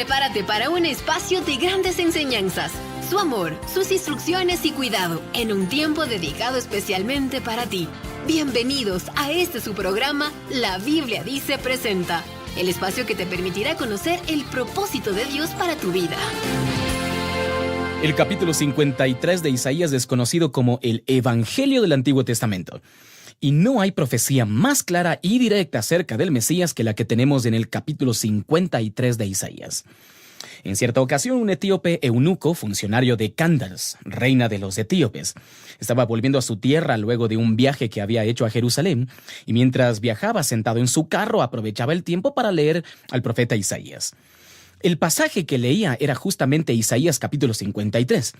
Prepárate para un espacio de grandes enseñanzas, su amor, sus instrucciones y cuidado, en un tiempo dedicado especialmente para ti. Bienvenidos a su programa, La Biblia Dice Presenta, el espacio que te permitirá conocer el propósito de Dios para tu vida. El capítulo 53 de Isaías es conocido como el Evangelio del Antiguo Testamento. Y no hay profecía más clara y directa acerca del Mesías que la que tenemos en el capítulo 53 de Isaías. En cierta ocasión, un etíope eunuco, funcionario de Candace, reina de los etíopes, estaba volviendo a su tierra luego de un viaje que había hecho a Jerusalén, y mientras viajaba sentado en su carro aprovechaba el tiempo para leer al profeta Isaías. El pasaje que leía era justamente Isaías capítulo 53.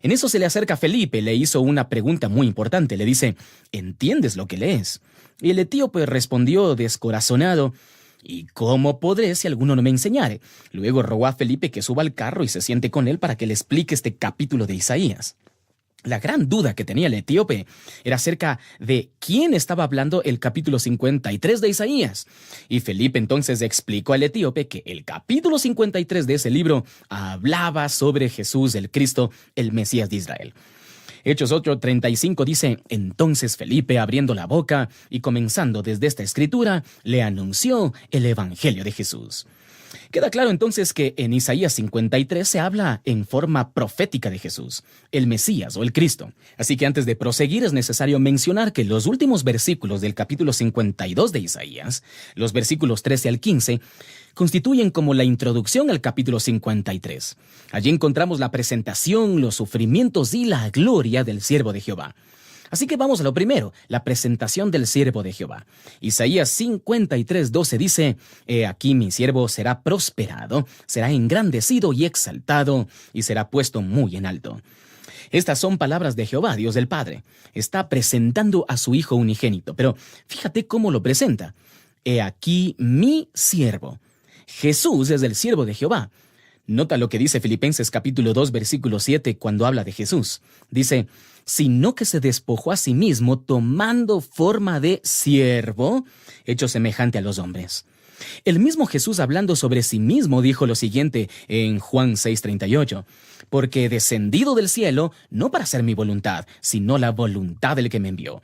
En eso se le acerca Felipe, le hizo una pregunta muy importante. Le dice, ¿entiendes lo que lees? Y el etíope respondió descorazonado, ¿y cómo podré si alguno no me enseñare? Luego rogó a Felipe que suba al carro y se siente con él para que le explique este capítulo de Isaías. La gran duda que tenía el etíope era acerca de quién estaba hablando el capítulo 53 de Isaías. Y Felipe entonces explicó al etíope que el capítulo 53 de ese libro hablaba sobre Jesús el Cristo, el Mesías de Israel. Hechos 8:35 dice, entonces Felipe, abriendo la boca y comenzando desde esta escritura, le anunció el Evangelio de Jesús. Queda claro entonces que en Isaías 53 se habla en forma profética de Jesús, el Mesías o el Cristo. Así que antes de proseguir es necesario mencionar que los últimos versículos del capítulo 52 de Isaías, los versículos 13 al 15, constituyen como la introducción al capítulo 53. Allí encontramos la presentación, los sufrimientos y la gloria del siervo de Jehová. Así que vamos a lo primero, la presentación del siervo de Jehová. Isaías 53:12 dice, «He aquí mi siervo será prosperado, será engrandecido y exaltado, y será puesto muy en alto». Estas son palabras de Jehová, Dios del Padre. Está presentando a su Hijo unigénito, pero fíjate cómo lo presenta. «He aquí mi siervo». Jesús es el siervo de Jehová. Nota lo que dice Filipenses capítulo 2, versículo 7, cuando habla de Jesús. Dice, sino que se despojó a sí mismo tomando forma de siervo, hecho semejante a los hombres. El mismo Jesús hablando sobre sí mismo dijo lo siguiente en Juan 6:38, porque he descendido del cielo no para hacer mi voluntad, sino la voluntad del que me envió.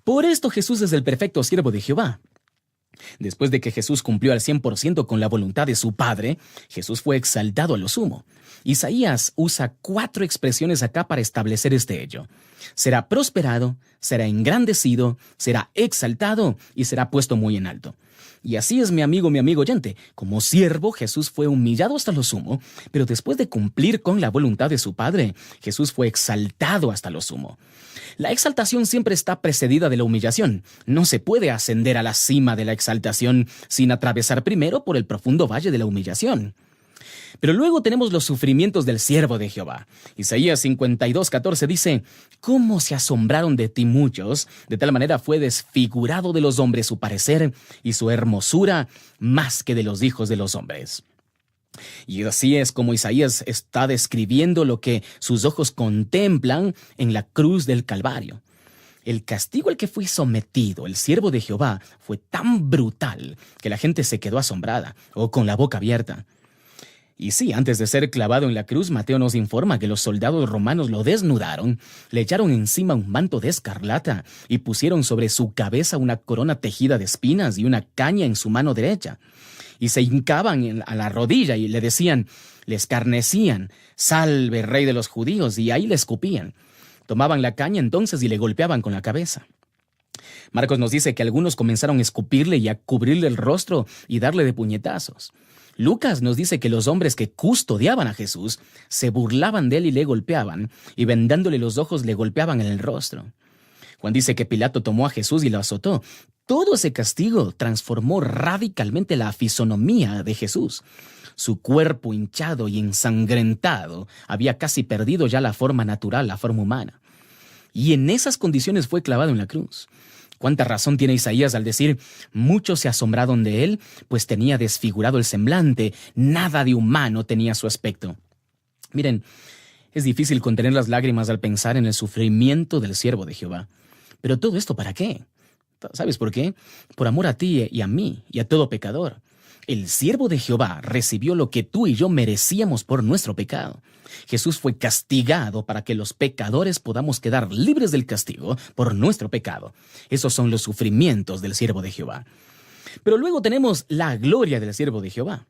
Por esto Jesús es el perfecto siervo de Jehová. Después de que Jesús cumplió al 100% con la voluntad de su Padre, Jesús fue exaltado a lo sumo. Isaías usa 4 expresiones acá para establecer este hecho. Será prosperado, será engrandecido, será exaltado y será puesto muy en alto. Y así es, mi amigo oyente. Como siervo, Jesús fue humillado hasta lo sumo, pero después de cumplir con la voluntad de su Padre, Jesús fue exaltado hasta lo sumo. La exaltación siempre está precedida de la humillación. No se puede ascender a la cima de la exaltación sin atravesar primero por el profundo valle de la humillación. Pero luego tenemos los sufrimientos del siervo de Jehová. Isaías 52:14 dice, «Cómo se asombraron de ti muchos, de tal manera fue desfigurado de los hombres su parecer y su hermosura más que de los hijos de los hombres». Y así es como Isaías está describiendo lo que sus ojos contemplan en la cruz del Calvario. El castigo al que fue sometido el siervo de Jehová fue tan brutal que la gente se quedó asombrada o con la boca abierta. Y sí, antes de ser clavado en la cruz, Mateo nos informa que los soldados romanos lo desnudaron, le echaron encima un manto de escarlata y pusieron sobre su cabeza una corona tejida de espinas y una caña en su mano derecha. Y se hincaban a la rodilla y le decían, le escarnecían, «Salve, rey de los judíos», y ahí le escupían. Tomaban la caña entonces y le golpeaban con la cabeza. Marcos nos dice que algunos comenzaron a escupirle y a cubrirle el rostro y darle de puñetazos. Lucas nos dice que los hombres que custodiaban a Jesús se burlaban de él y le golpeaban, y vendándole los ojos le golpeaban en el rostro. Juan dice que Pilato tomó a Jesús y lo azotó. Todo ese castigo transformó radicalmente la fisonomía de Jesús. Su cuerpo hinchado y ensangrentado había casi perdido ya la forma natural, la forma humana. Y en esas condiciones fue clavado en la cruz. ¿Cuánta razón tiene Isaías al decir, muchos se asombraron de él, pues tenía desfigurado el semblante, nada de humano tenía su aspecto? Miren, es difícil contener las lágrimas al pensar en el sufrimiento del siervo de Jehová. Pero ¿todo esto para qué? ¿Sabes por qué? Por amor a ti y a mí y a todo pecador. El siervo de Jehová recibió lo que tú y yo merecíamos por nuestro pecado. Jesús fue castigado para que los pecadores podamos quedar libres del castigo por nuestro pecado. Esos son los sufrimientos del siervo de Jehová. Pero luego tenemos la gloria del siervo de Jehová.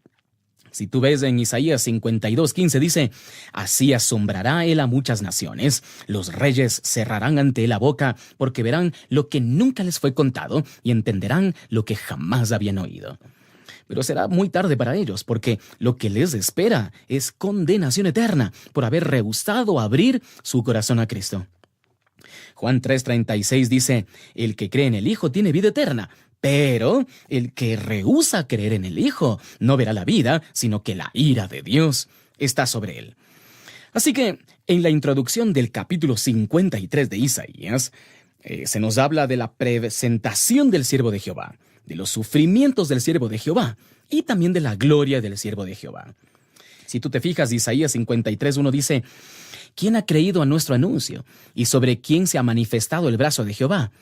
Si tú ves en Isaías 52:15 dice, así asombrará él a muchas naciones, los reyes cerrarán ante él la boca, porque verán lo que nunca les fue contado y entenderán lo que jamás habían oído. Pero será muy tarde para ellos, porque lo que les espera es condenación eterna por haber rehusado abrir su corazón a Cristo. Juan 3:36 dice, el que cree en el Hijo tiene vida eterna, pero el que rehúsa creer en el Hijo no verá la vida, sino que la ira de Dios está sobre él. Así que, en la introducción del capítulo 53 de Isaías, se nos habla de la presentación del siervo de Jehová, de los sufrimientos del siervo de Jehová y también de la gloria del siervo de Jehová. Si tú te fijas, Isaías 53:1 dice, ¿quién ha creído a nuestro anuncio? ¿Y sobre quién se ha manifestado el brazo de Jehová?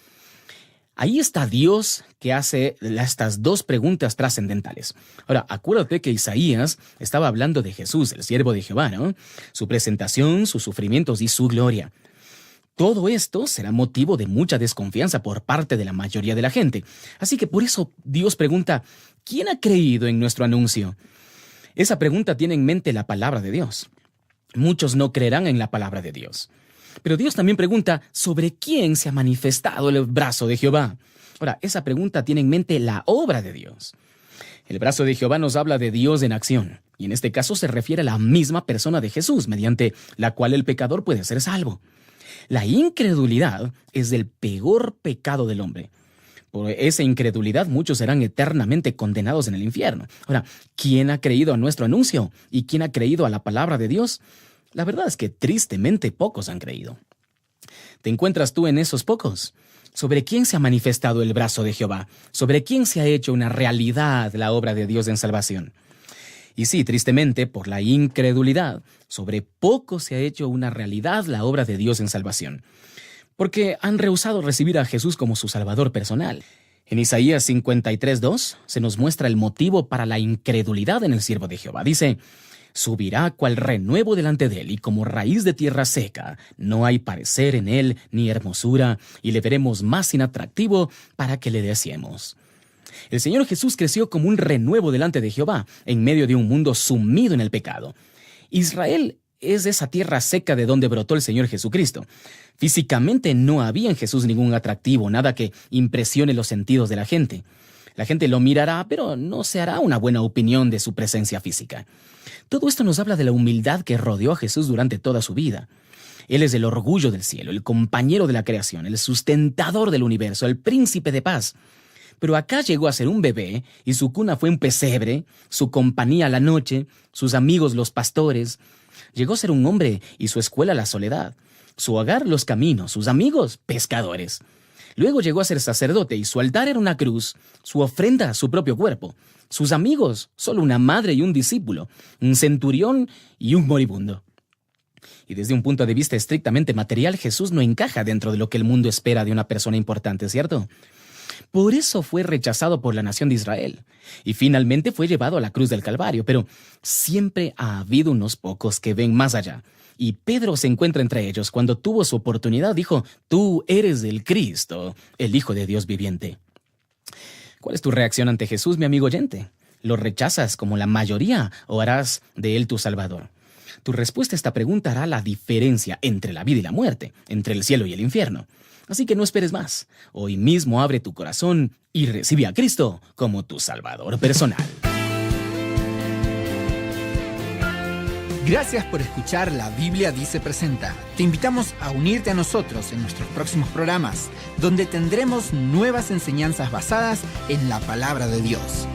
Ahí está Dios que hace estas dos preguntas trascendentales. Ahora, acuérdate que Isaías estaba hablando de Jesús, el siervo de Jehová, ¿no? Su presentación, sus sufrimientos y su gloria. Todo esto será motivo de mucha desconfianza por parte de la mayoría de la gente. Así que por eso Dios pregunta, ¿quién ha creído en nuestro anuncio? Esa pregunta tiene en mente la palabra de Dios. Muchos no creerán en la palabra de Dios. Pero Dios también pregunta, ¿sobre quién se ha manifestado el brazo de Jehová? Ahora, esa pregunta tiene en mente la obra de Dios. El brazo de Jehová nos habla de Dios en acción, y en este caso se refiere a la misma persona de Jesús, mediante la cual el pecador puede ser salvo. La incredulidad es el peor pecado del hombre. Por esa incredulidad muchos serán eternamente condenados en el infierno. Ahora, ¿quién ha creído a nuestro anuncio? ¿Y quién ha creído a la palabra de Dios? La verdad es que tristemente pocos han creído. ¿Te encuentras tú en esos pocos? ¿Sobre quién se ha manifestado el brazo de Jehová? ¿Sobre quién se ha hecho una realidad la obra de Dios en salvación? Y sí, tristemente, por la incredulidad, sobre pocos se ha hecho una realidad la obra de Dios en salvación, porque han rehusado recibir a Jesús como su Salvador personal. En Isaías 53:2 se nos muestra el motivo para la incredulidad en el siervo de Jehová. Dice, subirá cual renuevo delante de él, y como raíz de tierra seca. No hay parecer en él, ni hermosura, y le veremos más inatractivo para que le deseemos. El Señor Jesús creció como un renuevo delante de Jehová, en medio de un mundo sumido en el pecado. Israel es esa tierra seca de donde brotó el Señor Jesucristo. Físicamente no había en Jesús ningún atractivo, nada que impresione los sentidos de la gente. La gente lo mirará, pero no se hará una buena opinión de su presencia física. Todo esto nos habla de la humildad que rodeó a Jesús durante toda su vida. Él es el orgullo del cielo, el compañero de la creación, el sustentador del universo, el príncipe de paz. Pero acá llegó a ser un bebé y su cuna fue un pesebre, su compañía la noche, sus amigos los pastores. Llegó a ser un hombre y su escuela la soledad, su hogar los caminos, sus amigos pescadores. Luego llegó a ser sacerdote y su altar era una cruz, su ofrenda su propio cuerpo, sus amigos solo una madre y un discípulo, un centurión y un moribundo. Y desde un punto de vista estrictamente material, Jesús no encaja dentro de lo que el mundo espera de una persona importante, ¿cierto? Por eso fue rechazado por la nación de Israel y finalmente fue llevado a la cruz del Calvario, pero siempre ha habido unos pocos que ven más allá. Y Pedro se encuentra entre ellos. Cuando tuvo su oportunidad, dijo, tú eres el Cristo, el Hijo de Dios viviente. ¿Cuál es tu reacción ante Jesús, mi amigo oyente? ¿Lo rechazas como la mayoría o harás de él tu Salvador? Tu respuesta a esta pregunta hará la diferencia entre la vida y la muerte, entre el cielo y el infierno. Así que no esperes más. Hoy mismo abre tu corazón y recibe a Cristo como tu Salvador personal. Gracias por escuchar La Biblia Dice Presenta. Te invitamos a unirte a nosotros en nuestros próximos programas, donde tendremos nuevas enseñanzas basadas en la palabra de Dios.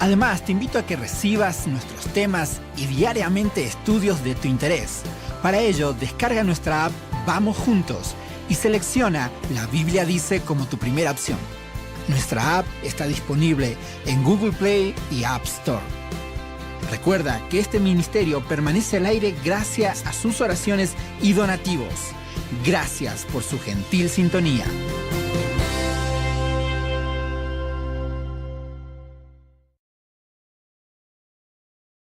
Además, te invito a que recibas nuestros temas y diariamente estudios de tu interés. Para ello, descarga nuestra app Vamos Juntos y selecciona La Biblia Dice como tu primera opción. Nuestra app está disponible en Google Play y App Store. Recuerda que este ministerio permanece al aire gracias a sus oraciones y donativos. Gracias por su gentil sintonía.